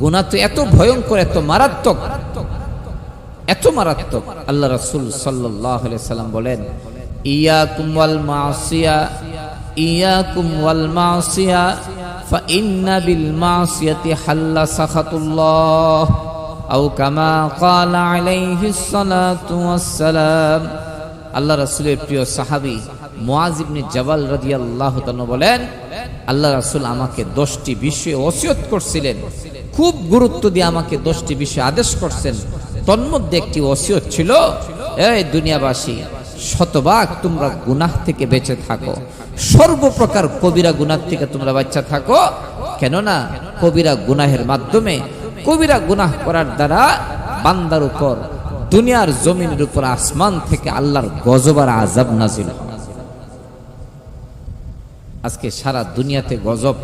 গুনাহ তো এত ভয়ঙ্কর, এত মারাত্মক, এত মারাত্মক। আল্লাহ রাসূল সাল্লাল্লাহু আলাইহি সাল্লাম বলেন, ইয়াকুম ওয়াল মাসিয়া, ইয়াকুম ওয়াল মাসিয়া ফাইন্না বিল মাসিয়াতি হাল্লা সাখাতুল্লাহ আও কামা ক্বালা আলাইহিস সালাতু ওয়াস সালাম। আল্লাহ রাসূলের প্রিয় সাহাবী মুআয ইবনে জাবাল রাদিয়াল্লাহু তাআলা বলেন, আল্লাহ রাসূল আমাকে 10টি বিষয়ে ওসিয়ত করছিলেন, খুব গুরুত্ব দিয়ে আমাকে 10টি বিষয় আদেশ করছেন। তন্মধ্যে একটি ওসিয়ত ছিল, এই দুনিয়াবাসী, শতভাগ তোমরা গুনাহ থেকে বেঁচে থাকো, সর্বপ্রকার কবিরা গুনাহ থেকে তোমরা বাঁচা থাকো। কেননা কবিরা গুনাহের মাধ্যমে, কবিরা গুনাহ করার দ্বারা বান্দার উপর, দুনিয়ার জমিনের উপর, আসমান থেকে আল্লাহর গজব আর আযাব নাজিল হয়। আজকে সারা দুনিয়াতে গজব,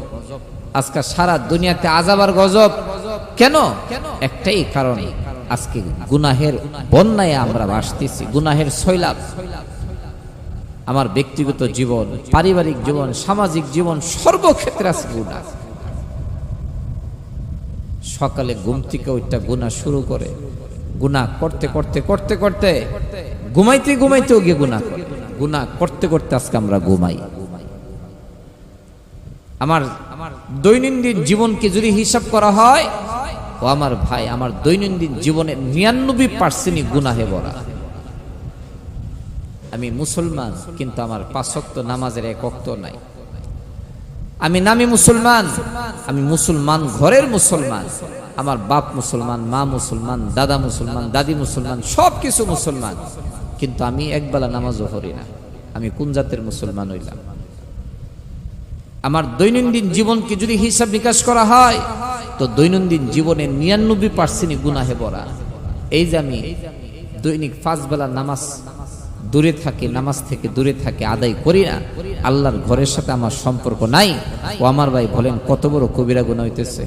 আজকে সারা দুনিয়াতে আযাব আর গজব। কেন? একটাই কারণ, আজকে গুনাহের বন্যায় আমরা ভাসতেছি, গুনাহের সৈলাব। আমার ব্যক্তিগত জীবন, পারিবারিক জীবন, সামাজিক জীবন, সর্বক্ষেত্রে আছে গুনাহ। সকালে ঘুম থেকে ওইটা গুনাহ শুরু করে, গুনাহ করতে করতে করতে করতে ঘুমাইতে ঘুমাইতেও গিয়ে গুনাহ করে, গুনাহ করতে করতে আজকে আমরা ঘুমাই। আমার দৈনন্দিন জীবনকে যদি হিসাব করা হয়, ও আমার ভাই, আমার দৈনন্দিন জীবনের 99% গুনাহে ভরা। আমি মুসলমান, কিন্তু আমার 5 ওয়াক্ত নামাজের 1 ওয়াক্ত নাই। আমি নামে মুসলমান, আমি মুসলমান ঘরের মুসলমান, আমার বাপ মুসলমান, মা মুসলমান, দাদা মুসলমান, দাদি মুসলমান, সব কিছু মুসলমান, কিন্তু আমি একবেলা নামাজও পড়ি না। আমি কোন জাতের মুসলমান হইলাম? আমার দৈনন্দিন জীবনকে যদি হিসাব নিকাশ করা হয়, তো দৈনন্দিন জীবনে 99% গুনাহে ভরা। এই যে আমি দৈনিক 5 বেলা নামাজ দূরে থাকি, নামাজ থেকে দূরে থাকি, আদায় করি না, আল্লাহর ঘরের সাথে আমার সম্পর্ক নাই। ও আমার ভাই বলেন, কত বড় কবিরা গুনাহ হইতেছে।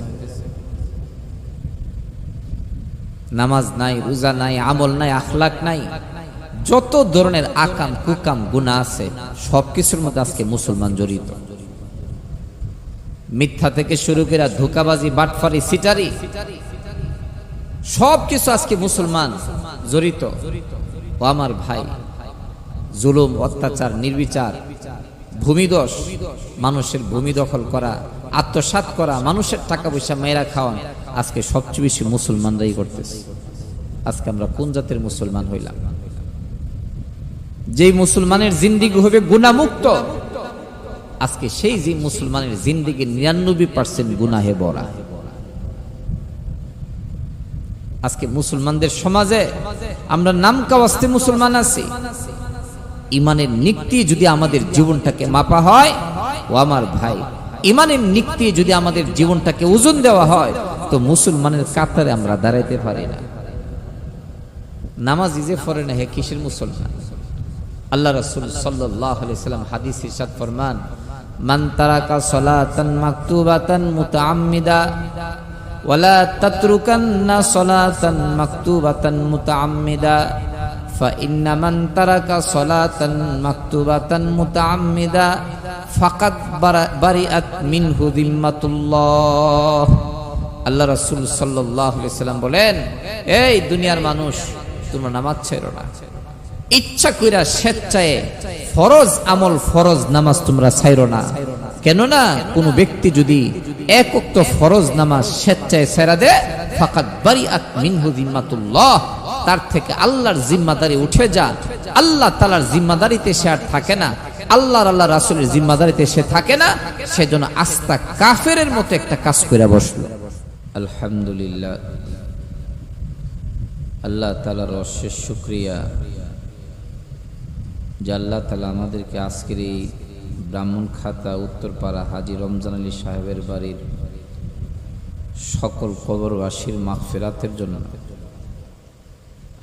নামাজ নাই, রোজা নাই, আমল নাই, আখলাক নাই, যত ধরনের আকাম কুকাম গুনাহ আছে, সবকিছুর মধ্যে আজকে মুসলমান জড়িত। মিথ্যা থেকে শুরু করে ধোঁকাবাজি, বাটফারি, সিটারি, সবকিছু আজকে মুসলমান জড়িত। ও আমার ভাই, জুলুম, অত্যাচার, নির্বিচার, ভূমিদস, মানুষের ভূমি দখল করা, আত্মসাৎ করা, মানুষের টাকা পয়সা মেয়েরা খাওয়ান, আজকে সবচেয়ে বেশি মুসলমানরাই করতেছে। আজকে আমরা কোন জাতের মুসলমান হইলাম? যেই মুসলমানের জিন্দিগি হবে গুনাহমুক্ত, আজকে সেই যে মুসলমানের জিন্দিগি 99% গুনাহে ভরা। আজকে মুসলমানদের সমাজে আমরা নাম কাওয়াস্তে মুসলমান আছি। ইমানের নিক্তি যদি আমাদের জীবনটাকে মাপা হয়, ও আমার ভাই, ইমানের নিক্তি যদি আমাদের জীবনটাকে ওজন দেওয়া হয়, তো মুসলমানের কাতারে আমরা দাঁড়াইতে পারি না। নামাজি যে পড়ে না, হে কিসের মুসলমান? আল্লাহ রাসূল সাল্লাল্লাহু আলাইহি সাল্লাম হাদিস ইরশাদ ফরমান, মান তারাকা সালাতান মাকতুবাতান মুতাআম্মিদা ওয়ালা তাতরুকান্না সালাতান মাকতুবাতান মুতাআম্মিদা ফাইন্না মান তারাকা সালাতান মাকতুবাতান মুতাআম্মিদা ফাকাদ বারিআত মিনহু যিম্মাতুল্লাহ। আল্লাহ রাসূল সাল্লাল্লাহু আলাইহি সাল্লাম বলেন, এই দুনিয়ার মানুষ, তোমরা নামাজ ছেড়ো না। ইচ্ছা কইরা স্বেচ্ছায় ফরজ আমল, ফরজ নামাজ তোমরা ছাইরো না। কেননা কোন ব্যক্তি যদি 1 ওয়াক্ত ফরজ নামাজ স্বেচ্ছায় ছেড়ে দেয়, ফাকাদ বারিআত মিনহু যিম্মাতুল্লাহ, তার থেকে আল্লাহর জিম্মাদারি উঠে যায়। আল্লাহ তাআলার জিম্মাদারিতে সে আর থাকে না, আল্লাহর আল্লাহ রাসূলের জিম্মাদারিতে সে থাকে না। সেজন্য আস্তা কাফেরের মতো একটা কাজ করে বসলো। আলহামদুলিল্লাহ, আল্লাহ তাআলার অশেষ শুকরিয়া যে আল্লাহ তাআলা আমাদেরকে আজকের এই ব্রাহ্মণ খাতা উত্তরপাড়া হাজী রমজান আলী সাহেবের বাড়ির সকল কবরবাসীর মাগফিরাতের জন্য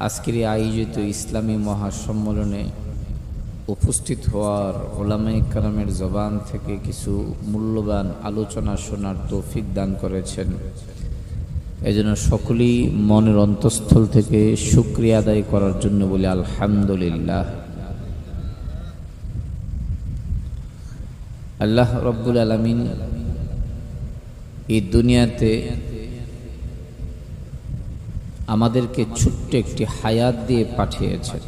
আজকের এই আয়োজিত ইসলামী মহাসম্মেলনে উপস্থিত হওয়ার উলামায়ে কেরামের জবান থেকে কিছু মূল্যবান আলোচনা শোনার তৌফিক দান করেছেন। এজন্য সকলেই মনের অন্তঃস্থল থেকে শুকরিয়া আদায় করার জন্য বলি আলহামদুলিল্লাহ। আল্লাহ রব্বুল আলামিন এই দুনিয়াতে আমাদেরকে ছোট্ট একটি হায়াত দিয়ে পাঠিয়েছেন।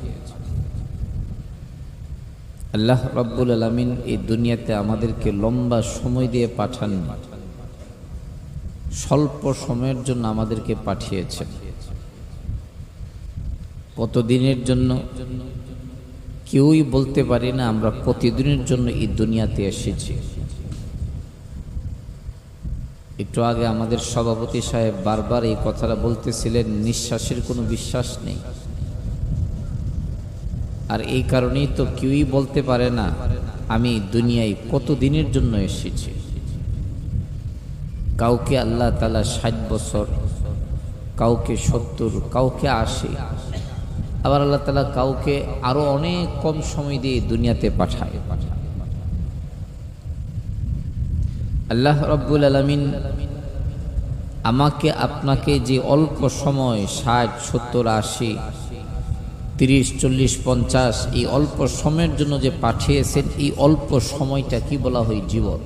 আল্লাহ রাব্বুল আলামিন এই দুনিয়াতে আমাদেরকে লম্বা সময় দিয়ে পাঠাননি, স্বল্প সময়ের জন্য আমাদেরকে পাঠিয়েছেন। কতদিনের জন্য কেউই বলতে পারি না আমরা প্রতিদিনের জন্য এই দুনিয়াতে এসেছি। একটু আগে আমাদের সভাপতি সাহেব বারবার এই কথাটা বলতেছিলেন, নিঃশ্বাসের কোনো বিশ্বাস নেই। আর এই কারণেই তো কেউই বলতে পারে না আমি দুনিয়ায় কতদিনের জন্য এসেছি। কাউকে আল্লাহ তাআলা 60 বছর, কাউকে 70, কাউকে 80, আবার আল্লাহ তাআলা কাউকে আরো অনেক কম সময় দিয়ে দুনিয়াতে পাঠায়। আল্লাহ রাব্বুল আলামিন আমাকে আপনাকে যে অল্প সময় 60, 70, 80, 30, 40, 50 এই অল্প সময়ের জন্য যে পাঠিয়েছেন, এই অল্প সময়টা কি বলা হয়? জীবন।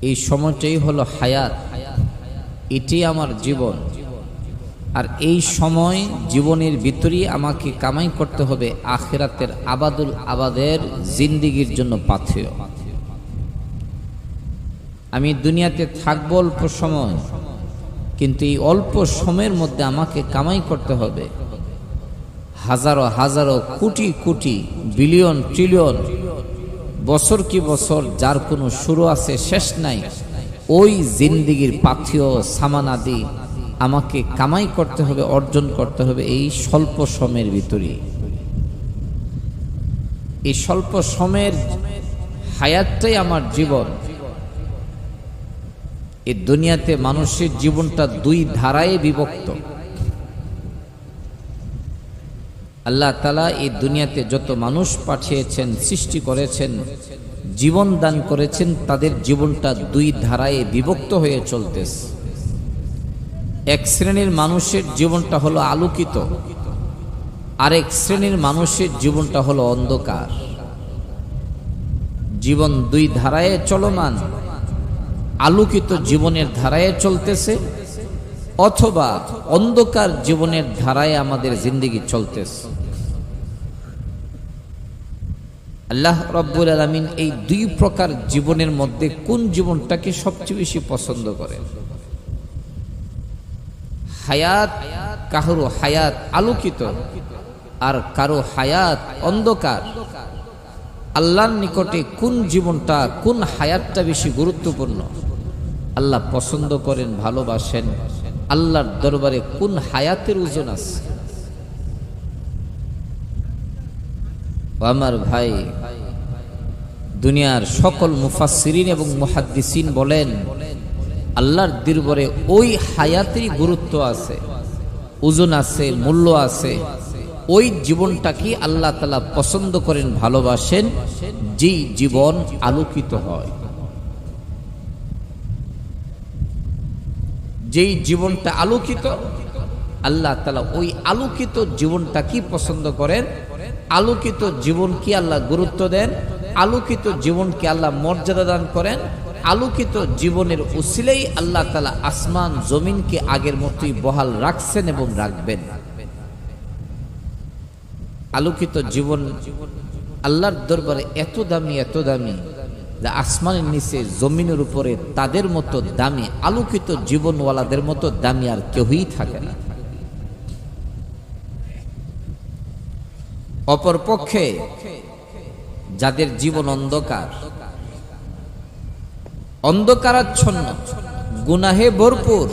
এই সময়টাই হলো হায়াত, এটি আমার জীবন। আর এই সময় জীবনের ভিতরেই আমাকে কামাই করতে হবে আখিরাতের আবাদুল আবাদের জিন্দেগির জন্য পাথেয়। আমি দুনিয়াতে থাকবো অল্প সময়, কিন্তু এই অল্প সময়ের মধ্যে আমাকে কামাই করতে হবে হাজারো হাজারো, কোটি কোটি, বিলিয়ন, ট্রিলিয়ন, বছর কি বছর, যার কোনো শুরু আছে শেষ নাই। ওই জিন্দেগির পাথেয় সামানাদি আমাকে কামাই করতে হবে, অর্জন করতে হবে এই স্বল্প সময়ের ভিতরে। এই স্বল্প সময়ের হায়াতটাই আমার জীবন। এই দুনিয়াতে মানুষের জীবনটা দুই ধারায় বিভক্ত। আল্লাহ তাআলা এই দুনিয়াতে যত মানুষ পাঠিয়েছেন, সৃষ্টি করেছেন, জীবন দান করেছেন, তাদের জীবনটা দুই ধারায় বিভক্ত হয়ে চলতেছে। এক শ্রেণীর মানুষের জীবনটা হলো আলোকিত, আরেক শ্রেণীর মানুষের জীবনটা হলো অন্ধকার। জীবন দুই ধারায় চলমান। আলোকিত জীবনের ধারায় চলতেছে, অথবা অন্ধকার জীবনের ধারায় আমাদের জিন্দেগি চলতেছে। আল্লাহ রাব্বুল আলামিন এই দুই প্রকার জীবনের মধ্যে কোন জীবনটাকে সবচেয়ে বেশি পছন্দ করেন? হায়াত, কারো হায়াত আলোকিত আর কারো হায়াত অন্ধকার। আল্লাহর নিকটে কোন জীবনটা, কোন হায়াতটা বেশি গুরুত্বপূর্ণ? আল্লাহ পছন্দ করেন, ভালোবাসেন। আল্লাহর দরবারে কোন হায়াতের ওজন আছে? আমার ভাই, দুনিয়ার সকল মুফাসসিরিন এবং মুহাদ্দিসিন বলেন আল্লাহর দরবারে ওই হায়াতেরই গুরুত্ব আছে, ওজন আছে, মূল্য আছে। ওই জীবনটাকে আল্লাহ তাআলা পছন্দ করেন, ভালোবাসেন, যেই জীবন আলোকিত হয়। যেই জীবনটা আলোকিত, আল্লাহ তাআলা ওই আলোকিত জীবনটা কি পছন্দ করেন? আলোকিত জীবন কি আল্লাহ গুরুত্ব দেন? আলোকিত জীবনকে আল্লাহ মর্যাদা দান করেন। আলোকিত জীবনের উসিলেই আল্লাহ তাআলা আসমান জমিনকে আগের মতোই বহাল রাখছেন এবং রাখবেন। আলোকিত জীবন আল্লাহর দরবারে এত দামি, এত দামি যে আসমানের নিচে জমিনের উপরে তাদের মতো দামি আলোকিত জীবনওয়ালাদের মতো দামি আর কেউই থাকে না। অপরপক্ষে যাদের জীবন অন্ধকার, অন্ধকারাচ্ছন্ন, গুনাহে ভরপুর,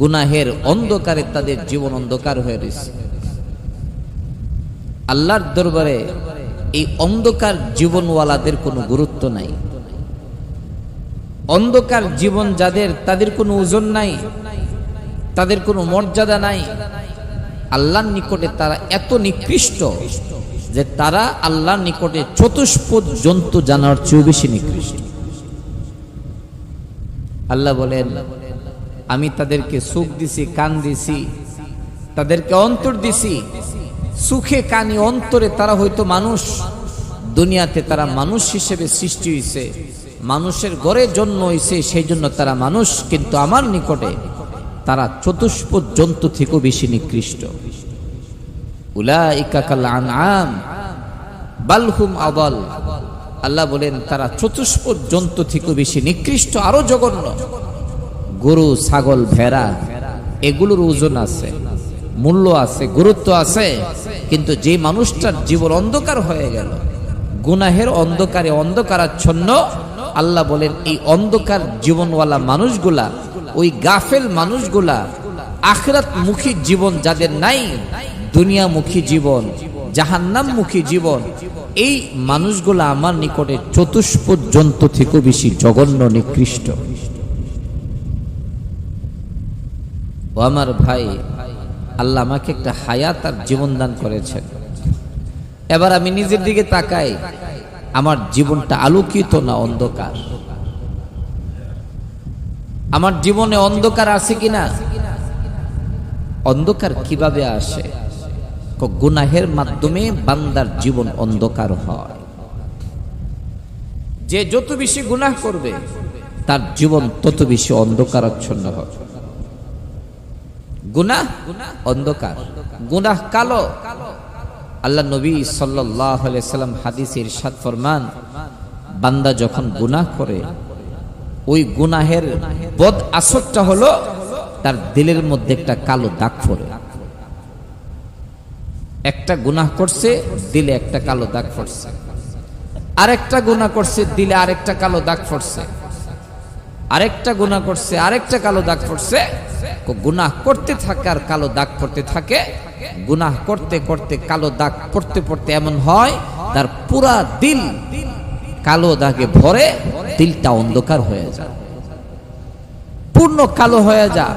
গুনাহের অন্ধকারে তাদের জীবন অন্ধকার হয়ে রয়েছে, আল্লাহর দরবারে এই অন্ধকার জীবনওয়ালাদের কোনো গুরুত্ব নাই। অন্ধকার জীবন যাদের, তাদের কোনো ওজন নাই, তাদের কোনো মর্যাদা নাই। আল্লাহর নিকটে তারা এত নিকৃষ্ট যে তারা আল্লাহর নিকটে চতুষ্পদ জন্তু জানার চেয়ে বেশি নিকৃষ্ট। আল্লাহ বলেন আমি তাদেরকে সুখ দিছি, কান দিছি, তাদেরকে অন্তর দিছি। সুখে কানে অন্তরে তারা হয়তো মানুষ, দুনিয়াতে তারা মানুষ হিসেবে সৃষ্টি হয়েছে, মানুষের ঘরে জন্ম হয়েছে, সেই জন্য তারা মানুষ। কিন্তু আমার নিকটে তারা চতুষ্পদ জন্তু থেকেও বেশি নিকৃষ্ট। উলাইকা কাল আনআম বাল হুম আদাল, আল্লাহ বলেন তারা চতুষ্পদ জন্তু থেকেও বেশি নিকৃষ্ট, আরো জঘন্য। গরু, ছাগল, ভেড়া এগুলোর ওজন আছে, মূল্য আছে, গুরুত্ব আছে, কিন্তু যে মানুষটার জীবন অন্ধকার হয়ে গেল, গুনাহের অন্ধকারে অন্ধকারাচ্ছন্ন, আল্লাহ বলেন এই অন্ধকার জীবনওয়ালা মানুষগুলা, ওই গাফেল মানুষগুলা, আখিরাতমুখী জীবন যাদের নাই, দুনিয়ামুখী জীবন, জাহান্নামমুখী জীবন, এই মানুষগুলা আমার নিকটে চতুষ্পদ জন্তু থেকেও বেশি জঘন্য, নিকৃষ্ট। ও আমার ভাই, আল্লাহ আমাকে একটা হায়াত আর জীবন দান করেছেন। এবার আমি নিজের দিকে তাকাই, আমার জীবনটা আলোকিত না অন্ধকার? আমার জীবনে অন্ধকার আছে কিনা? অন্ধকার কিভাবে আসে? গুনাহের মাধ্যমে বান্দার জীবন অন্ধকার হয়। যে যত বেশি গুনাহ করবে তার জীবন তত বেশি অন্ধকারাচ্ছন্ন হবে। গুনাহ অন্ধকার, গুনাহ কালো। আল্লাহ নবী সাল্লাল্লাহু আলাইহি সাল্লাম হাদিসে ইরশাদ ফরমান, বান্দা যখন গুনাহ করে, ওই গুনাহের বদ আসরটা হলো তার দিলের মধ্যে একটা কালো দাগ পড়ে। একটা গুনাহ করছে, দিলে একটা কালো দাগ পড়ছে, আরেকটা গুনাহ করছে, দিলে আরেকটা কালো দাগ পড়ছে, আরেকটা গুনাহ করছে, আরেকটা কালো দাগ পড়ছে। গুনাহ করতে থাকে আর কালো দাগ পড়তে থাকে। গুনাহ করতে করতে কালো দাগ পড়তে পড়তে এমন হয় তার পুরা দিল কালো দাগে ভরে, দিলটা অন্ধকার হয়ে যায়, পূর্ণ কালো হয়ে যায়,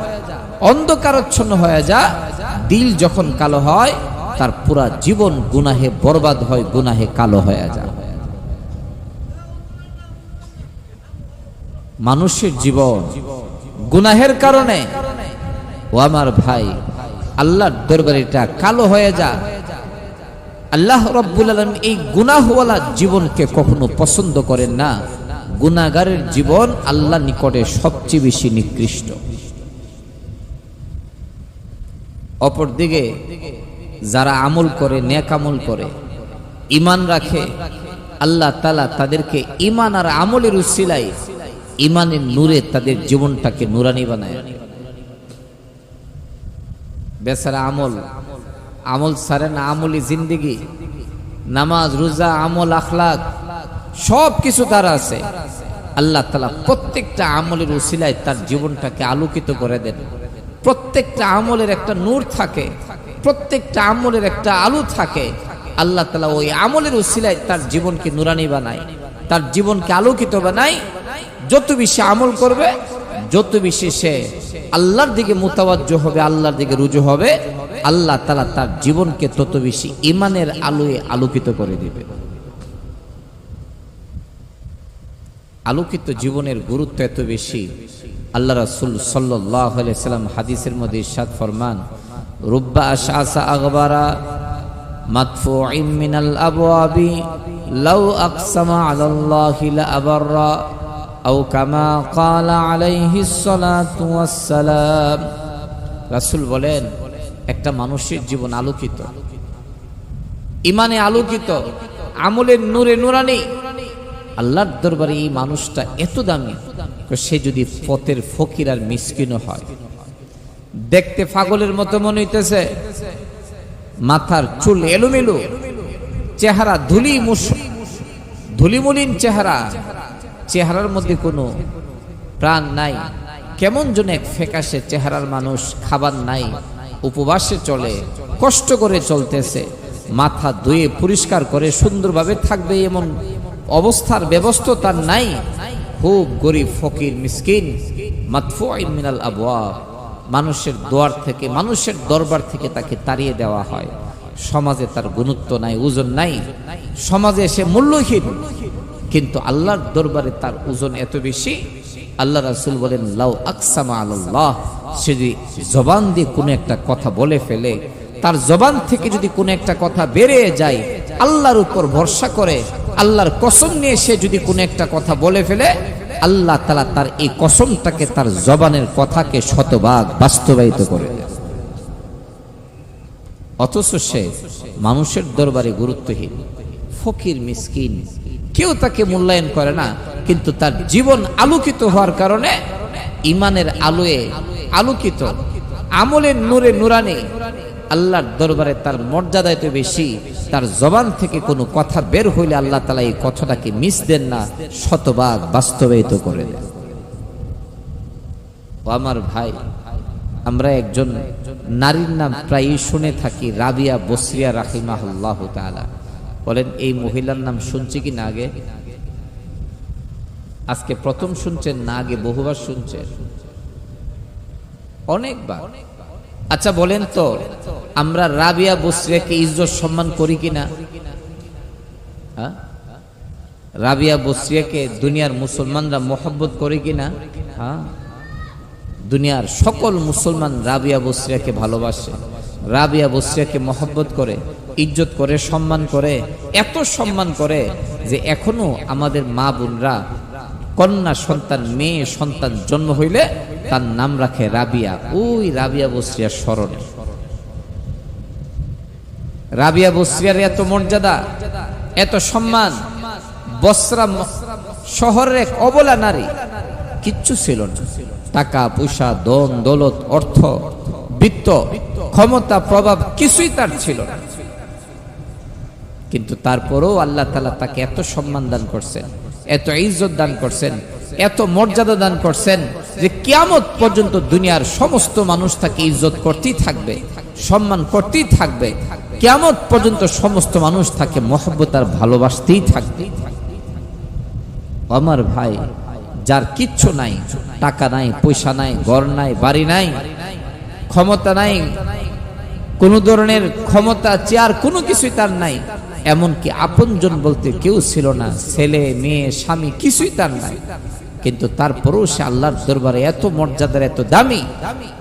অন্ধকারাচ্ছন্ন হয়ে যায়। দিল যখন কালো হয় তার পুরা জীবন গুনাহে বরবাদ হয়, গুনাহে কালো হয়ে যায়। মানুষের জীবন গুনাহের কারণে, ও আমার ভাই, আল্লাহর দরবারে এটা কালো হয়ে যায়। আল্লাহ রাব্বুল আলামিন এই গুনাহওয়ালা জীবনকে কখনো পছন্দ করেন না। গুনাহগারের জীবন আল্লাহর নিকটে সবচেয়ে বেশি নিকৃষ্ট। অপরদিকে যারা আমল করে, নেক আমল করে, ঈমান রাখে, আল্লাহ তাআলা তাদেরকে ঈমান আর আমলের উসিলায়, ঈমানের নূরে তাদের জীবনটাকে নূরানি বানায়। বেচারা আমল ছাড়ে না, আমলি জিন্দেগি, নামাজ, রোজা, আমল, আখলাক সব কিছু তার আছে। আল্লাহ তাআলা প্রত্যেকটা আমলের উসিলায় তার জীবনটাকে আলোকিত করে দেন। প্রত্যেকটা আমলের একটা নূর থাকে, প্রত্যেকটা আমলের একটা আলো থাকে। আল্লাহ তাআলা ওই আমলের উসিলায় তার জীবনকে নূরানি বানায়, তার জীবনকে আলোকিত বানায়। যত বেশি আমল করবে, যত বেশি সে আল্লাহর দিকে মুতাওয়াজ্জহ হবে, আল্লাহর দিকে রুজু হবে, আল্লাহ তাআলা তার জীবনকে তত বেশি ঈমানের আলোয় আলোকিত করে দিবে। আলোকিত জীবনের গুরুত্ব এত বেশি, আল্লাহ রাসূল সাল্লাল্লাহু আলাইহি সাল্লাম হাদিসের মধ্যে ইরশাদ ফরমান, রুব্বা আশআসা আগবারা মাদফুইন মিনাল আবওয়াবি লাউ আকসামা আলাল্লাহি লা আবাররা আও কামা ক্বালা আলাইহিস সালাতু ওয়াস সালাম। রাসূল বলেন, একটা মানুষের জীবন আলোকিত, ঈমানে আলোকিত, আমলের নূরে নূরানি। আল্লাহর দরবারে এই মানুষটা এত দামি, সে যদি পথের ফকির আর মিসকিনও হয়, দেখতে পাগলের মতো মনে হইতেছে, মাথার চুল এলোমেলো, চেহারা ধুলিমলিন চেহারা, চেহারার মধ্যে কোনো প্রাণ নাই, কেমন যেন এক ফ্যাকাশে চেহারার মানুষ, খাবার নাই, উপবাসে চলে, কষ্ট করে চলতেছে, মাথা ধুয়ে পরিষ্কার করে সুন্দরভাবে থাকবে এমন অবস্থার ব্যবস্থা তার নাই। খুব গরিব, ফকির, মিসকিন, মাদফুইন মিনাল আবওয়াব, মানুষের দুয়ার থেকে, মানুষের দরবার থেকে তাকে তাড়িয়ে দেওয়া হয়। সমাজে তার গুরুত্ব নাই, ওজন নাই, সমাজে সে মূল্যহীন, কিন্তু আল্লাহর দরবারে তার ওজন এত বেশি। আল্লাহ রাসূল বলেন, লাউ আকসামা আলাল্লাহ, সে যদি জবান দিয়ে কোনো একটা কথা বলে ফেলে, তার জবান থেকে যদি কোনো একটা কথা বেরিয়ে যায়, আল্লাহর উপর ভরসা করে, আল্লাহর কসম নিয়ে সে যদি কোনো একটা কথা বলে ফেলে, আল্লাহ তাআলা তার এই কসমটাকে, তার জবানের কথাকে শতভাগ বাস্তবায়িত করে দেন। অথচ সে মানুষের দরবারে গুরুত্বহীন, ফকির, মিসকিন, কেউ তাকে মূল্যায়ন করে না। কিন্তু তার জীবন আলোকিত হওয়ার কারণে, ইমানের আলোয় আলোকিত, আমলের নূরে নুরানি, আল্লাহর দরবারে তার মর্যাদা এত বেশি, তার জবান থেকে কোনো কথা বের হইলে আল্লাহ তাআলা এই কথাটাকে মিস দেন না, শতভাগ বাস্তবায়িত করে দেন। ও আমার ভাই, আমরা একজন নারীর নাম প্রায়ই শুনে থাকি, রাবিয়া বসরিয়া রাহিমাহুল্লাহু তাআলা। বলেন এই মহিলার নাম শুনছি কি না আগে? আজকে প্রথম শুনছেন না, আগে বহুবার শুনছেন? অনেকবার। আচ্ছা বলেন তো, আমরা রাবিয়া বসরিয়াকে ইজ্জত সম্মান করি কিনা? হ্যাঁ, রাবিয়া বসরিয়াকে দুনিয়ার মুসলমানরা মোহাব্বত করে কিনা? হ্যাঁ, দুনিয়ার সকল মুসলমান রাবিয়া বসরিয়াকে ভালোবাসে, রাবিয়া বসরিয়াকে মোহাব্বত করে, ইজ্জত করে, সম্মান করে, এত সম্মান করে যে এখনো আমাদের মা বোনরা কন্যা সন্তান, মেয়ে সন্তান জন্ম হইলে তার নাম রাখে রাবিয়া, ওই রাবিয়া বসরিয়ার স্মরণে। রাবিয়া বসরিয়ার এত মর্যাদা, এত সম্মান। বসরা শহরের এক অবলা নারী, কিচ্ছু ছিল না, টাকা পয়সা, ধন দৌলত, অর্থ, বিত্ত, ক্ষমতা, প্রভাব কিছুই তার ছিল না। কিন্তু তারপরেও আল্লাহ তাআলা তাকে এত সম্মান দান করছেন, এত ইজ্জত দান করছেন, এত মর্যাদা দান করছেন যে কিয়ামত পর্যন্ত দুনিয়ার সমস্ত মানুষ তাকে ইজ্জত করতেই থাকবে, সম্মান করতেই থাকবে। কিয়ামত পর্যন্ত সমস্ত মানুষ তাকে মহব্বত আর ভালোবাসতেই থাকবে। আমার ভাই, যার কিচ্ছু নাই, টাকা নাই, পয়সা নাই, ঘর নাই, বাড়ি নাই, ক্ষমতা নাই, কোন ধরনের ক্ষমতা, চেয়ার, কোনো কিছুই তার নাই, এমনকি আপনজন বলতে কেউ ছিল না, ছেলে মেয়ে স্বামী কিছুই তার নাই, কিন্তু তারপরেও সে আল্লাহর দরবারে এত মর্যাদার, এত দামি,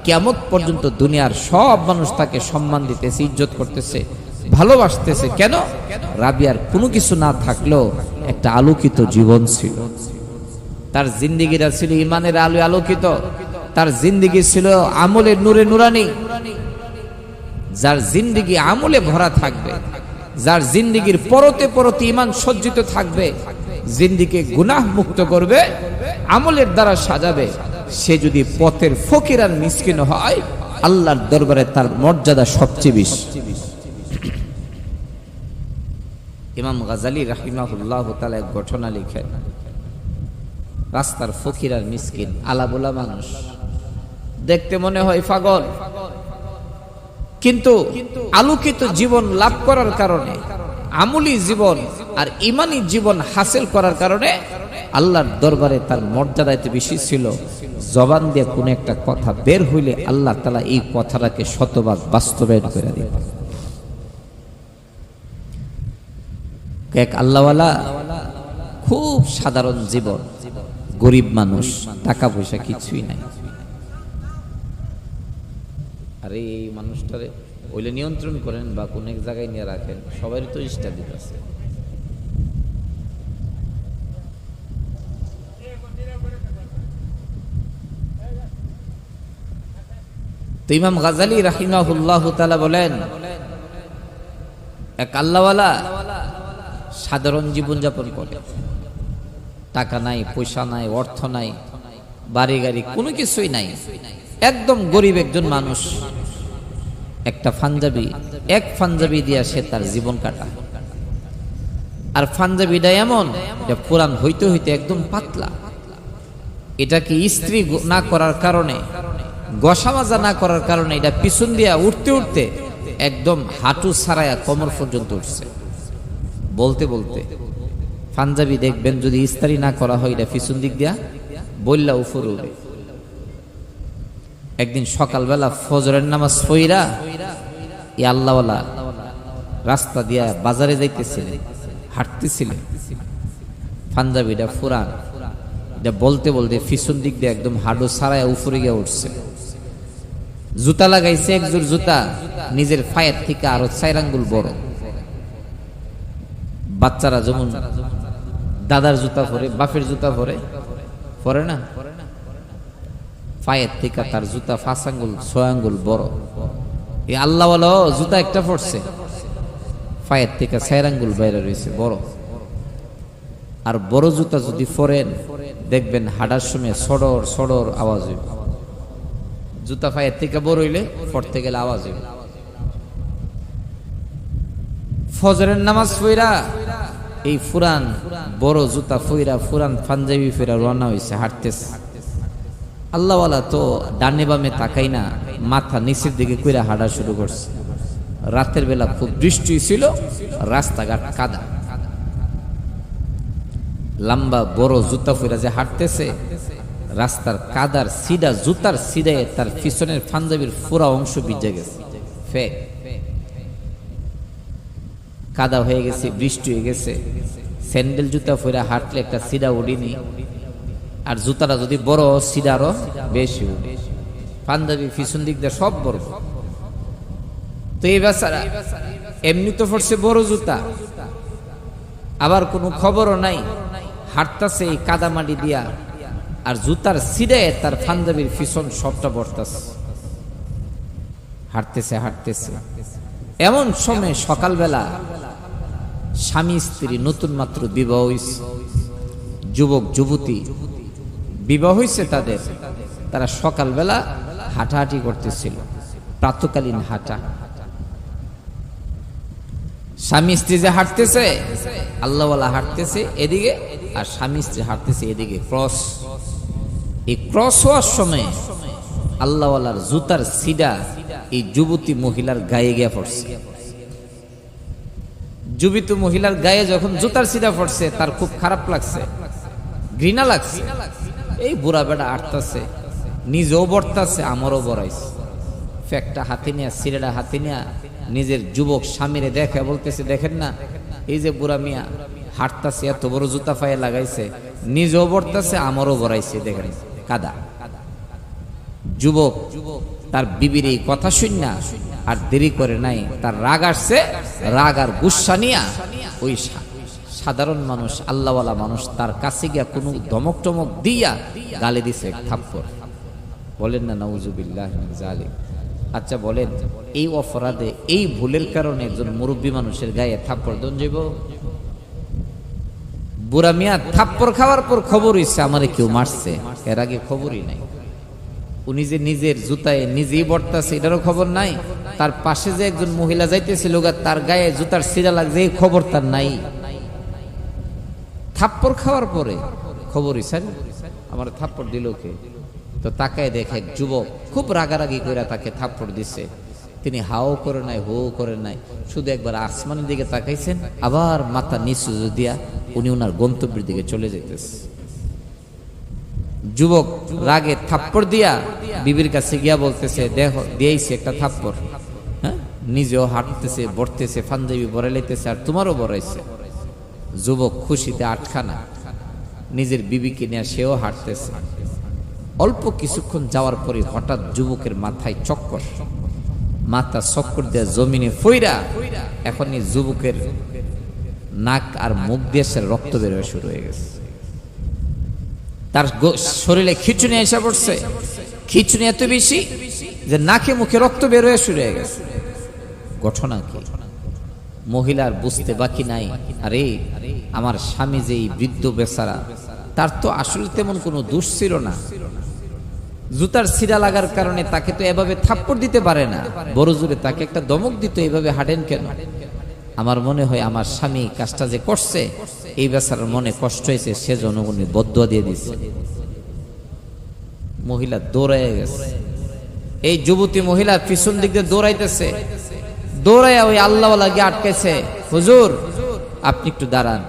কিয়ামত পর্যন্ত দুনিয়ার সব মানুষ তাকে সম্মান দিতেছে, ইজ্জত করতেছে, ভালোবাসতেছে। কেন? রাবিয়ার কোনো কিছু না থাকলেও একটা আলোকিত জীবন ছিল, তার জিন্দেগিটা ছিল ইমানের আলো আলোকিত, তার জিন্দেগি ছিল আমলের নূরে নুরানি। যার জিন্দেগি আমলে ভরা থাকবে, যার জিন্দেগির পরতে পরতে ইমান সজ্জিত থাকবে, জিন্দেগি গুনাহ মুক্ত করবে, আমলের দ্বারা সাজাবে, সে যদি পথের ফকির আর মিসকিন হয়, আল্লাহর দরবারে তার মর্যাদা সবচেয়ে বেশি। ইমাম গাজালি রাহিমাহুল্লাহ তাআলা এক ঘটনা লিখেন, রাস্তার ফকির আর মিসকিন, আলাবোলা মানুষ, দেখতে মনে হয় পাগল, কিন্তু আলোকিত জীবন লাভ করার কারণে, আমলি জীবন আর ইমানি জীবন হাসিল করার কারণে আল্লাহর দরবারে তার মর্যাদা এত বেশি ছিল, জবান দিয়ে কোন একটা কথা বের হইলে আল্লাহ তাআলা এই কথাটাকে শতভাগ বাস্তবায়ন করে দিত। এক আল্লাহওয়ালা, খুব সাধারণ জীবন, গরিব মানুষ, টাকা পয়সা কিছুই নাই। আরে এই মানুষটারে ওইলে নিয়ন্ত্রণ করেন বা কোন এক জায়গায় নিয়ে রাখেন, সবারই তো ইষ্টা দিতেছে। তো ইমাম গাজালি রাহিমাহুল্লাহ তাআলা বলেন, এক আল্লাহওয়ালা সাধারণ জীবন যাপন করে, টাকা নাই, পয়সা নাই, অর্থ নাই, বাড়ি গাড়ি কোনো কিছুই নাই, একদম গরিব একজন মানুষ। একটা পাঞ্জাবি, এক পাঞ্জাবি দিয়া সে তার জীবন কাটায়। আর পাঞ্জাবিটা এমন যে পুরান হইতে হইতে একদম পাতলা, এটাকে ইস্ত্রি না করার কারণে, গসা মাজা না করার কারণে এটা পিছন দিয়া উঠতে উঠতে একদম হাঁটু ছাড়াইয়া কোমর পর্যন্ত উঠছে। বলতে বলতে পাঞ্জাবি দেখবেন যদি ইস্ত্রি না করা হয়, এটা পিছন দিক দিয়া বললা উপরে উঠে। একদিন সকালবেলা ফজরের নামাজ পড়া এই আল্লাহওয়ালা রাস্তা দিয়া বাজারে যাইতেছিলেন, হাঁটতেছিলেন, পাঞ্জাবিটা ফুরান, এটা বলতে বলতে পিছন দিক দিয়ে একদম হাঁটু ছাড়াইয়া উপরে গিয়ে উঠছে। জুতা লাগাইছে, একজোড় জুতা নিজের পায়ের থেকে আরো 4 আঙ্গুল বড়। বাচ্চারা যেমন দাদার জুতা পরে, বাপের জুতা পরে, পরে না, পায়ের থেকে তার জুতা 5 আঙ্গুল 6 আঙ্গুল বড়। এই আল্লাহওয়ালা জুতা একটা পড়ছে, পায়ের থেকে 4 আঙ্গুল বাইরে রয়েছে বড়। আর বড় জুতা যদি পরেন দেখবেন হাঁটার সময় সডর সডর আওয়াজ হইবে। জুতা পায়ের থেকে বড় হইলে পড়তে গেলে আওয়াজ হইবে। ফজরের নামাজ পড়া এই ফুরান বড় জুতা ফইরা ফুরান পাঞ্জাবি ফেরা রওনা হয়েছে, হাঁটতেছে। আল্লাহওয়ালা তো ডানে বামে তাকাই না, মাথা নিচের দিকে কইরা হাঁটা শুরু করছে। রাতের বেলা খুব বৃষ্টি ছিল, রাস্তাঘাট কাদা। লম্বা বড় জুতা ফইরা যে হাঁটতেছে, রাস্তার কাদার সিডা জুতার সিডায় তার পিছনের পাঞ্জাবির পুরা অংশ ভিজে গেছে, ফেক কাদা হয়ে গেছে, বৃষ্টি হয়ে গেছে। স্যান্ডেল জুতা ফইরা হাঁটলে একটা সিডা উঠিনি, আর জুতাটা যদি বড় সিডারও বেশি উঠে। পাঞ্জাবি পিছন দিক দিয়ে সব বড়। তো এই বেচারা এমনি তো পড়ছে বড় জুতা, আবার কোনো খবরও নাই, হাঁটতাছে এই কাদামাটি দিয়া, আর জুতার সিডায় তার পাঞ্জাবির পিছন সবটা বর্তাছে। হাঁটতেছে হাঁটতেছে, এমন সময় সকালবেলা স্বামী স্ত্রী নতুন মাত্র বিবাহ হইছে, যুবক যুবতী বিবাহ হইছে তাদের, তারা সকালবেলা হাঁটাহাঁটি করতেছিল, প্রাতকালীন হাঁটা। স্বামী স্ত্রী যে হাঁটতেছে, আল্লাহওয়ালা হাঁটতেছে এদিকে, আর স্বামী স্ত্রী হাঁটতেছে এদিকে, ক্রস। এই ক্রস হওয়ার সময় আল্লাহওয়ালার জুতার সিডা এই যুবতী মহিলার গায়ে গিয়ে পড়ছে। যুবতী মহিলার গায়ে যখন জুতার সিডা পড়ছে, তার খুব খারাপ লাগছে, ঘৃণা লাগছে। এই বুড়া বেটা আটতাছে, নিজেও বর্তাছে, আমারও বড়াইছে। ফ্যাকটা হাতে নিয়ে, সিরেটা হাতে নিয়ে নিজের যুবক স্বামীরে দেখে বলতেছে, দেখেন না এই যে বুড়া মিয়া হাঁটতাছে, এত বড় জুতা পায়ে লাগাইছে, নিজেও বর্তাছে, আমারও বড়াইছে, দেখেন কাদা। যুবক তার বিবির এই কথা শুন না আর দেরি করে নাই, তার রাগ আসছে, রাগ আর গুসা নিয়া ওই সাধারণ মানুষ আল্লাহওয়ালা মানুষ তার কাছে গিয়া কোনো ধমক টমক দিয়া গালে দিছে এক থাপ্পড়। বলেন না নাউজুবিল্লাহ মিন যালিক। আচ্ছা বলেন, এই অপরাধে এই ভুলের কারণে একজন মুরব্বী মানুষের গায়ে থাপ্পড় দন যাইব? বুড়া মিয়া থাপ্পড় খাওয়ার পর খবর হইছে আমারে কেউ মারছে, এর আগে খবরই নাই। উনি যে নিজের জুতায় নিজেই বর্তাছে এটারও খবর নাই, তার পাশে যে একজন মহিলা যাইতেছিল তার গায়ে জুতার সিরা লাগছে এই খবর তার নাই। থাপ্পড় খাওয়ার পরে খবর হইছে আমার থাপ্পড় দিল কে? তো তাকায় দেখে যুবক খুব রাগারাগি করে তাকে থাপ্পড় দিছে। তিনি হাও করে নাই, হো করে নাই, শুধু একবার আসমানের দিকে তাকাইছেন, আবার মাথা নিচু দিয়া উনি ওনার গন্তব্যের দিকে চলে যেতেছে। যুবক রাগে থাপ্পড় দিয়া বিবির কাছে গিয়া বলতেছে, দেখো দিয়েছি একটা থাপ্পড়, হ্যাঁ, নিজেও হাঁটতেছে, বড়তেছে, পাঞ্জাবি বড়ে লাইতেছে, আর তোমারও বড়াইছে। যুবক খুশিতে আটখানা, নিজের বিবিকে নিয়ে সেও হাঁটতেছে। অল্প কিছুক্ষণ যাওয়ার পরে হঠাৎ যুবকের মাথায় চক্কর, মাথা চক্কর দেয়া জমিনে ফইরা, এখন এই যুবকের নাক আর মুখ দিয়ে রক্ত বের হয়ে শুরু হয়ে গেছে। তার শরীরে খিঁচুনি এসে পড়ছে, খিঁচুনি এত বেশি যে নাকে মুখে রক্ত বের হয়ে শুরু হয়ে গেছে। ঘটনা কি? মহিলার বুঝতে বাকি নাই, আরে আমার স্বামী যে এই বৃদ্ধ বেচারা, তার তো আসলে তেমন কোনো দোষ ছিল না। জুতার সিরা লাগার কারণে তাকে তো এভাবে থাপ্পড় দিতে পারে না, বড় জোরে তাকে একটা দমক দিত, এইভাবে হাঁটেন কেন? আমার মনে হয় আমার স্বামী কাজটা যে করছে, এই বেচারার মনে কষ্ট হয়েছে, সেজন্য উনি বদদুয়া দিয়ে দিচ্ছে। মহিলা দৌড়াইয়া গেছে, এই যুবতী মহিলা পিছন দিক দিয়ে দৌড়াইতেছে, দৌড়াইয়া ওই আল্লাহওয়ালা গিয়ে আটকেছে। হুজুর আপনি একটু দাঁড়ান,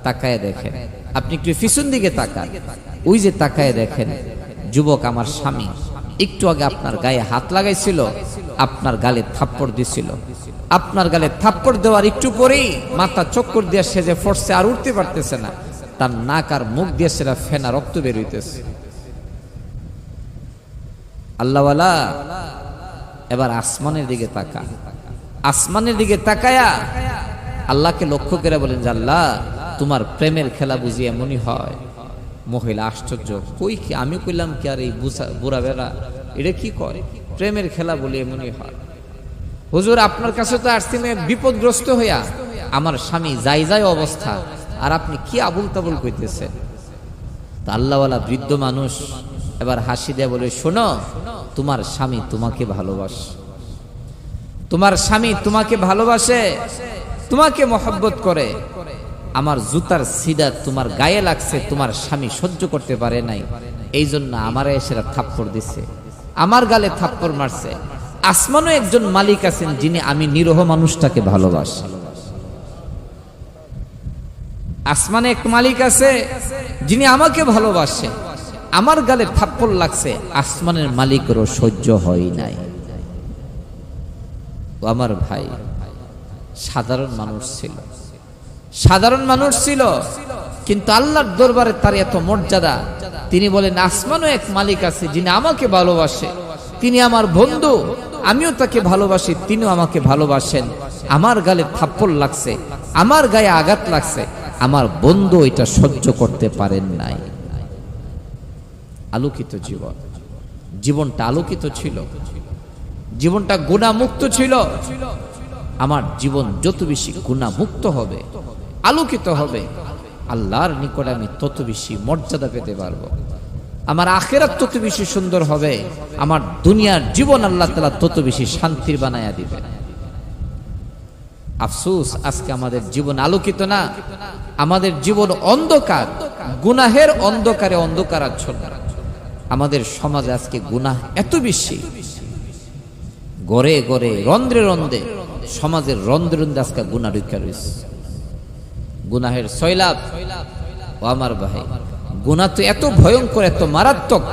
তাকায় দেখেন, আপনি একটু পিছন দিকে তাকান, ওই যে তাকায় দেখেন যুবক আমার স্বামী একটু আগে আপনার গায়ে হাত লাগাইছিল, আপনার গালে থাপ্পড় দিছিল। আপনার গালে থাপ্পড় দেওয়ার একটু পরেই মাথা চক্কর দিয়ে সেজে ফসছে, আর উঠতে পারতেছে না, তার নাক আর মুখ দিয়ে সেটা ফেনা রক্ত বের হইতেছে। আল্লাহওয়ালা এবার আসমানের দিকে তাকা, আসমানের দিকে তাকায়া আল্লাহকে লক্ষ্য করে বলেন যে আল্লাহ, তোমার প্রেমের খেলা বুঝি এমনই হয়, মহিলা আশ্চর্য, কই কি আমি কইলাম কি আর এই বুড়া বেড়া এটা কি করে, প্রেমের খেলা বলে এমনই হয়। হুজুর আপনার কাছে তো আসছি বিপদগ্রস্ত হইয়া, আমার স্বামী যাই যাই অবস্থা, আর আপনি কি আবুল তাবুল কইতেছেন। তা আল্লাহওয়ালা বৃদ্ধ মানুষ এবার হাসি দেয়া বলে, শোনো, তোমার স্বামী তোমাকে ভালোবাসে, তোমার স্বামী তোমাকে ভালোবাসে, তোমাকে মহব্বত করে। আমার জুতার সিদা তোমার গায়ে লাগছে, তোমার স্বামী সহ্য করতে পারে নাই, এই জন্য আমারে এসে থাপ্পড় দিছে, আমার গালে থাপ্পড় মারছে। আসমানও একজন মালিক আছেন যিনি আমি নিরহ মানুষটাকে ভালোবাসি। আসমানে এক মালিক আছে যিনি আমাকে ভালোবাসে, আমার গালে থাপ্পড় লাগছে, আসমানের মালিকেরও সহ্য হয় নাই। ও আমার ভাই, সাধারণ মানুষ ছিল, সাধারণ মানুষ ছিল, কিন্তু আল্লাহর দরবারে তার এত মর্যাদা। তিনি বলেন আসমানও এক মালিক আছে যিনি আমাকে ভালোবাসে, তিনি আমার বন্ধু, আমিও তাকে ভালোবাসি, তিনিও আমাকে ভালোবাসেন। আমার গালে থাপ্পড় লাগছে, আমার গায়ে আঘাত লাগছে, আমার বন্ধু এটা সহ্য করতে পারেন নাই। আলোকিত জীবন, জীবনটা আলোকিত ছিল, জীবনটা গুনাহমুক্ত ছিল। আমার জীবন যত বেশি গুনাহমুক্ত হবে, আলোকিত হবে, আল্লাহর নিকট আমি তত বেশি মর্যাদা পেতে পারবো, আমার আখিরাত তত বেশি সুন্দর হবে, আমার দুনিয়ার জীবন আল্লাহ তাআলা তত বেশি শান্তির বানায়া দিবেন। আফসোস, আজকে আমাদের জীবন আলোকিত না, আমাদের জীবন অন্ধকার, গুনাহের অন্ধকারে অন্ধকারাচ্ছন্ন। আমাদের সমাজে আজকে গুনাহ এত বেশি, গড়ে গড়ে রন্ধ্রে রন্ধ্রে, সমাজের রন্ধ্রে রন্ধ্রে আজকে গুনাহ ঢুকে রয়েছে, গুনাহের সয়লাব। ও আমার ভাই, গুনাহ তো এত ভয়ঙ্কর, এত মারাত্মক,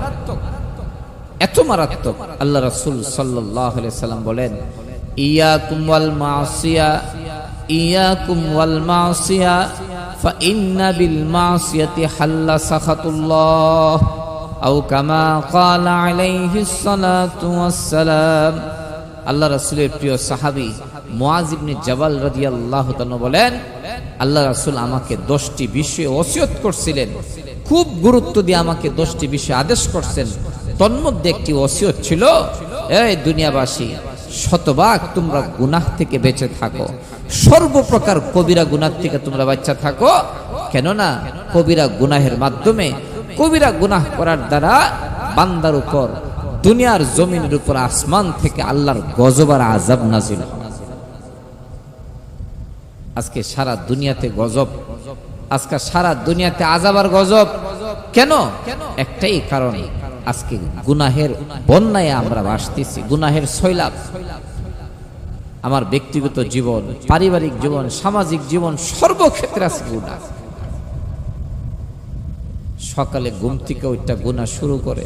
এত মারাত্মক। আল্লাহ রাসূল সাল্লাল্লাহু আলাইহি সাল্লাম বলেন, ইয়াকুম ওয়াল মাসিয়া, ইয়াকুম ওয়াল মাসিয়া, ফাইন্না বিল মাসিয়াতি হাল্লা সাখাতুল্লাহ, আও কামা ক্বালা আলাইহিস সালাতু ওয়াস সালাম। আল্লাহ রাসূলের প্রিয় সাহাবী মুআয ইবনে জাবাল রাদিয়াল্লাহু তাআলা বলেন, আল্লাহ রাসূল আমাকে 10টি বিষয়ে ওসিয়ত করছিলেন, খুব গুরুত্ব দিয়ে আমাকে 10টি বিষয় আদেশ করছেন। তন্মধ্যে একটি ওসিয়ত ছিল, এই দুনিয়াবাসী, শতভাগ তোমরা গুনাহ থেকে বেঁচে থাকো, সর্বপ্রকার কবিরা গুনাহ থেকে তোমরা বাঁচা থাকো। কেননা কবিরা গুনাহের মাধ্যমে, কবিরা গুনাহ করার দ্বারা বান্দার উপর, দুনিয়ার জমিনের উপর আসমান থেকে আল্লাহর গজব আর আযাব নাযিল হয়। আজকে সারা দুনিয়াতে গজব, আজকে সারা দুনিয়াতে আযাব আর গজব। কেন? একটাই কারণ, আজকে গুনাহের বন্যায় আমরা ভাসতেছি, গুনাহের সয়লাব। আমার ব্যক্তিগত জীবন, পারিবারিক জীবন, সামাজিক জীবন, সর্বক্ষেত্রে আছে গুনাহ। সকালে ঘুম থেকে ওইটা গুনাহ শুরু করে,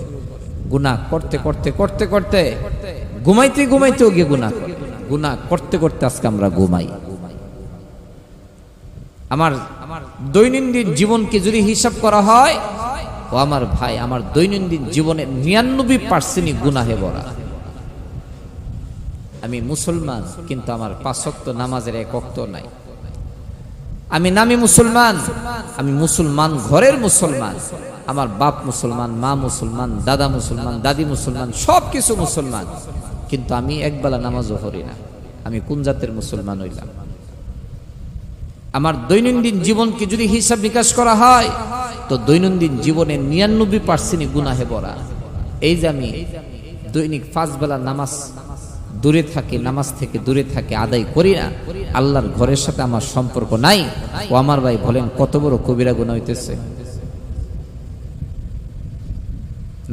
গুনাহ করতে করতে করতে করতে ঘুমাইতে ঘুমাইতেও গিয়ে গুনাহ করে, গুনাহ করতে করতে আজকে আমরা ঘুমাই। আমার দৈনন্দিন জীবনকে যদি হিসাব করা হয়, ও আমার ভাই, আমার দৈনন্দিন জীবনের 99% গুনাহে ভরা। আমি মুসলমান, কিন্তু আমার 5 ওয়াক্ত নামাজের 1 ওয়াক্ত নাই। আমি নামী মুসলমান, আমি মুসলমান ঘরের মুসলমান, আমার বাপ মুসলমান, মা মুসলমান, দাদা মুসলমান, দাদি মুসলমান, সব কিছু মুসলমান, কিন্তু আমি একবেলা নামাজও পড়ি না। আমি কোন জাতের মুসলমান হইলাম? আমার দৈনন্দিন জীবনকে যদি হিসাব নিকাশ করা হয়, তো দৈনন্দিন জীবনে 99% গুনাহে ভরা। এই যে আমি দৈনিক 5 বেলা নামাজ দূরে থাকি, নামাজ থেকে দূরে থাকি, আদায় করি না, আল্লাহর ঘরের সাথে আমার সম্পর্ক নাই। ও আমার ভাই, বলেন কত বড় কবিরা গুনাহ হইতেছে।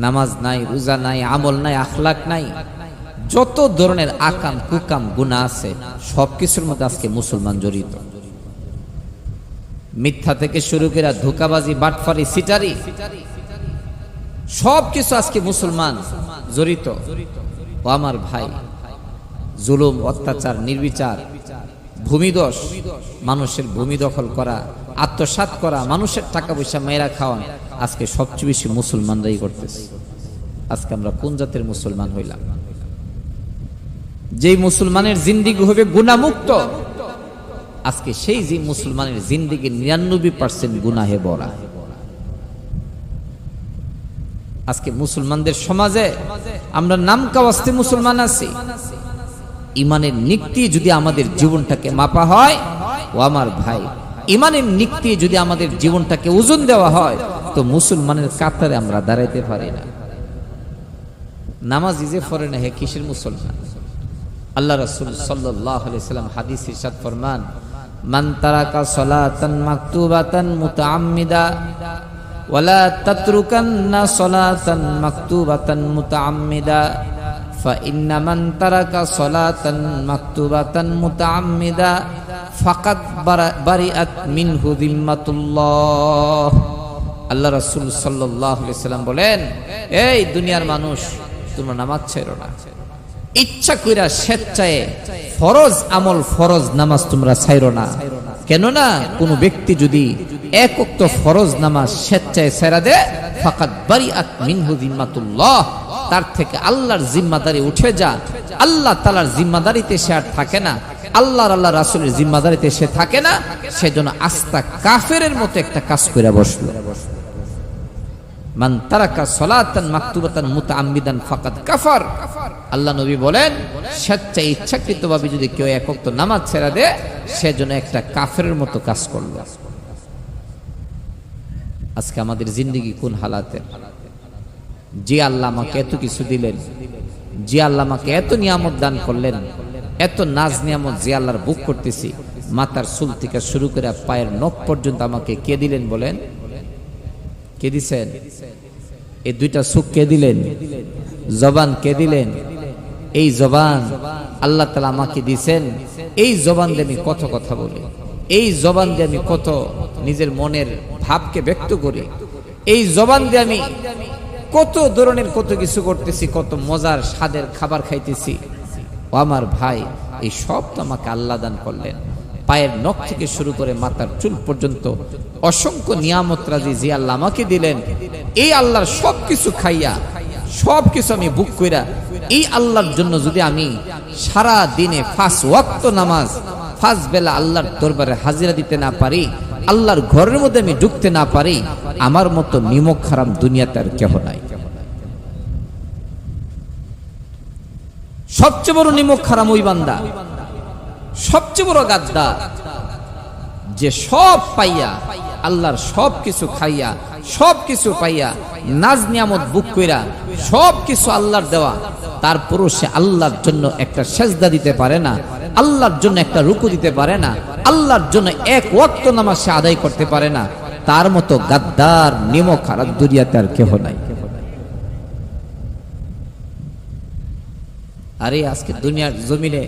নামাজ নাই, রোজা নাই, আমল নাই, আখলাক নাই, যত ধরনের আকাম কুকাম গুনাহ আছে, সবকিছুর মধ্যে আজকে মুসলমান জড়িত। মিথ্যা থেকে শুরু করে ধোঁকাবাজি, বাটফারি, সিটারি, সবকিছু আজকে মুসলমান জড়িত। ও আমার ভাই, জুলুম, অত্যাচার, নির্বিচার, ভূমিদোষ, মানুষের ভূমি দখল করা, আত্মসাৎ করা, মানুষের টাকা পয়সা মেয়েরা খাওয়া, আজকে সবচেয়ে বেশি মুসলমানরাই করতেছে। আজকে আমরা কোন জাতের মুসলমান হইলাম? যেই মুসলমানের জিন্দিগি হবে গুনাহমুক্ত, আজকে সেই যে মুসলমানের জিন্দিগি 99% গুনাহে ভরা। আজকে মুসলমানদের সমাজে আমরা নাম কাওয়াস্তে মুসলমান আছি, ইমানের নিক্তি যদি আমাদের জীবনটাকে মাপা হয়, ও আমার ভাই, ইমানের নিক্তি যদি আমাদের জীবনটাকে ওজন দেওয়া হয়, তো মুসলমানের কাতারে আমরা দাঁড়াইতে পারি না। নামাজ ইজে পড়ে না, হে কিসের মুসলমান? আল্লাহ রাসূল সাল্লাল্লাহু আলাইহি সাল্লাম হাদিস ইরশাদ ফরমান, মান তারাকা সালাতান মাকতুবাতান মুতাআম্মিদা ওয়ালা তাতরুকান্না সালাতান মাকতুবাতান মুতাআম্মিদা ফাইন্না মান তারাকা সালাতান মাকতুবাতান মুতাআম্মিদা ফাকাদ বারিআত মিনহু যিম্মাতুল্লাহ। আল্লাহ রাসূল সাল্লাল্লাহু আলাইহি সাল্লাম বলেন, এই দুনিয়ার মানুষ, তোমরা নামাজ ছাড়ো না। ইচ্ছা কইরা স্বেচ্ছায় ফরজ আমল, ফরজ নামাজ তোমরা ছাড়ো না। কেননা কোন ব্যক্তি যদি এক ওয়াক্ত ফরজ নামাজ স্বেচ্ছায় ছেড়ে দেয়, ফাকাদ বারিআত মিনহু যিম্মাতুল্লাহ, তার থেকে আল্লাহর জিম্মাদারি উঠে যা। আল্লাহ তাআলার জিম্মাদারিতে সে আর থাকে না, আল্লাহর আল্লাহ রাসূলের জিম্মাদারিতে সে থাকে না, সেজন্য আস্তা কাফেরের মতো একটা কাজ করে বসলো। মান তারাকা সালাতান মাকতুবাতান মুতাআম্মিদান ফাকাদ কাফার। আল্লাহ নবী বলেন, স্বেচ্ছায় ইচ্ছাকৃতভাবে যদি কেউ এক ওয়াক্ত নামাজ ছেড়ে দেয়, সেজন্য একটা কাফেরের মতো কাজ করলো। আজকে আমাদের জিন্দেগি কোন হালাতে? যে আল্লাহ আমাকে এত কিছু দিলেন, যে আল্লাহ আমাকে এত নিয়ামত দান করলেন, এত নাজ নিয়ামত যে আল্লাহর বুক করতেছি, মাথার চুল থেকে শুরু করে পায়ের নখ পর্যন্ত আমাকে কে দিলেন বলেন? কে দিছেন? এই দুইটা চোখ কে দিলেন? জবান কে দিলেন? এই জবান আল্লাহ তাআলা আমাকে দিছেন। এই জবান দিয়ে আমি কত কথা বলি, এই জবান দিয়ে আমি কত নিজের মনের ভাবকে ব্যক্ত করি, এই জবান দিয়ে আমি কত ধরনের কত কিছু করতেছি, কত মজার স্বাদের খাবার খাইতেছি। ও আমার ভাই, এই সব তো আমাকে আল্লাহ দান করলেন। পায়ের নখ থেকে শুরু করে মাথার চুল পর্যন্ত অসংখ্য নিয়ামত রাজি যে আল্লাহ আমাকে দিলেন, এই আল্লাহর সবকিছু খাইয়া, সবকিছু আমি বুক কইরা এই আল্লাহর জন্য যদি আমি সারা দিনে 5 ওয়াক্ত নামাজ, 5 বেলা আল্লাহর দরবারে হাজিরা দিতে না পারি, আল্লাহর ঘরের মধ্যে আমি ঢুকতে না পারি, আমার মতো নিমক হারাম দুনিয়াতে আর কেহ নাই। সবচেয়ে বড় নিমক হারাম ওই বান্দা, সবচেয়ে বড় গাদ্দার, যে সব পাইয়া, আল্লাহর সব কিছু খাইয়া, সব কিছু পাইয়া, নাজ নিয়ামত বুক কইরা, সব কিছু আল্লাহর দেওয়া, তারপরও সে আল্লাহর জন্য একটা সেজদা দিতে পারে না, আল্লাহর জন্য একটা রুকু দিতে পারে না, আল্লাহর জন্য এক ওয়াক্ত নামাজ সে আদায় করতে পারে না, তার মতো গাদ্দার নিমক হারাম দুনিয়াতে আর কেহ নাই। আরে আজকে দুনিয়ার জমিনে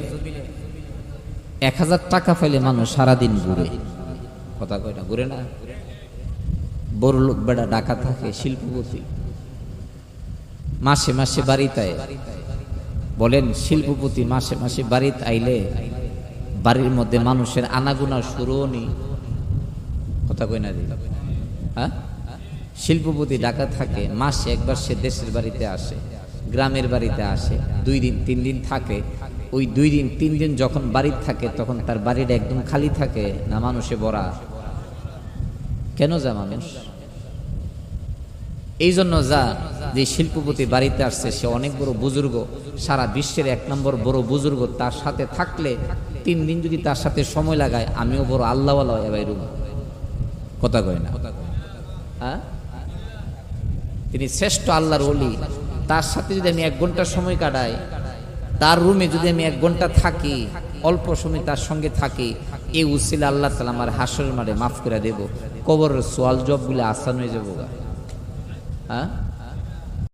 1000 টাকা পাইলে মানুষ সারাদিন ঘুরে, কথা কয় না, ঘুরে না? বড় লোক বেড়া ঢাকা থাকে, শিল্পপতি, মাসে মাসে বাড়িতে বলেন, শিল্পপতি মাসে মাসে বাড়িতে আইলে বাড়ির মধ্যে মানুষের আনাগুনা শুরুও নেই, কথা কয় না? হ্যাঁ, শিল্পপতি ঢাকা থাকে, মাসে একবার সে দেশের বাড়িতে আসে, গ্রামের বাড়িতে আসে, 2 দিন 3 দিন থাকে। ওই 2 দিন 3 দিন যখন বাড়িতে থাকে, তখন তার বাড়িটা একদম খালি থাকে না, মানুষে ভরা। কেন যা মানুষ? এই জন্য যা, যে শিল্পপতি বাড়িতে আসছে, সে অনেক বড় বুজুর্গ, সারা বিশ্বের 1 নম্বর বড় বুজুর্গ, তার সাথে থাকলে 3 দিন যদি তার সাথে সময় লাগায়, আমিও বড় আল্লাহওয়ালা এবার রুম, কথা কয় না? হ্যাঁ, তিনি শ্রেষ্ঠ আল্লাহর ওলি, তার সাথে যদি আমি 1 ঘন্টা সময় কাটাই, তার রুমে যদি আমি 1 ঘন্টা থাকি, অল্প সময় তার সঙ্গে থাকি, এই উসিলা আল্লাহ তাআলা আমার হাসরের মাঠে মাফ করে দেব, কবরের সওয়াল জবাবগুলো আসান হয়ে যাবো। হ্যাঁ,